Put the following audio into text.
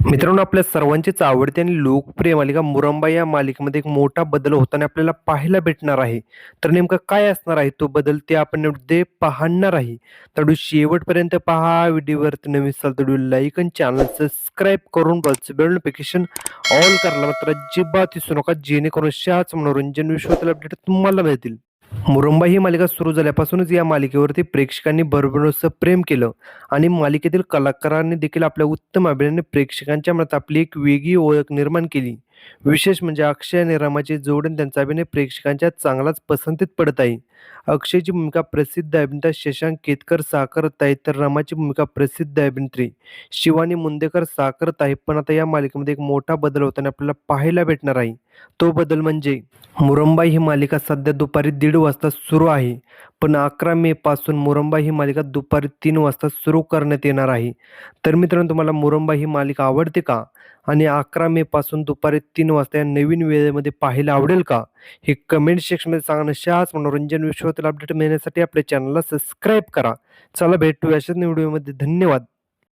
मित्रांनो, आपल्या सर्वांचीच आवडती आणि लोकप्रिय मालिका मुरंबा या मालिकेमध्ये एक मोठा बदल होताना आपल्याला पाहायला भेटणार आहे. तर नेमकं काय असणार आहे तो बदल ते आपण ते पाहणार आहे. तर व्हिडिओ शेवटपर्यंत पहा. व्हिडिओवरती नवीन असाल तर व्हिडिओ लाईक आणि चॅनल सबस्क्राईब करून बेल नोटिफिकेशन ऑल करायला मात्र अजिबात विसरू नका, जेणेकरून अशाच मनोरंजन विश्वातील अपडेट तुम्हाला मिळतील. मुरंबा ही मालिका सुरू झाल्यापासूनच या मालिकेवरती प्रेक्षकांनी भरभरून प्रेम केलं आणि मालिकेतील कलाकारांनी देखील आपल्या उत्तम अभिनयाने प्रेक्षकांच्या मनात आपली एक वेगळी ओळख निर्माण केली. विशेष म्हणजे अक्षय आणि रमाची जोड आणि त्यांचा अभिनय प्रेक्षकांच्या चांगलाच पसंतीत पडत आहे. अक्षयची भूमिका प्रसिद्ध अभिनेता शशांक केतकर साकारत आहे, तर रमाची भूमिका प्रसिद्ध अभिनेत्री शिवानी मुंदेकर साकारत आहे. पण आता या मालिकेमध्ये एक मोठा बदल होताना आपल्याला पाहायला भेटणार आहे. तो बदल म्हणजे मुरंबा ही मालिका सध्या दुपारी 1:30 वाजता सुरू आहे. पण 11 मे पासून मुरंबा ही मालिका दुपारी 3 वाजता सुरू करण्यात येणार आहे. तर मित्रांनो, तुम्हाला मुरंबा ही मालिका आवडते का? आणि 11 मे पासून दुपारी 3 वाजता या नवीन वेळेमध्ये पाहायला आवडेल का? हे कमेंट सेक्शनमध्ये सांगा. अशाच मनोरंजन विश्वातील अपडेट मिळण्यासाठी आपल्या चॅनलला सबस्क्राईब करा. चला भेटूया अशाच व्हिडिओमध्ये. धन्यवाद.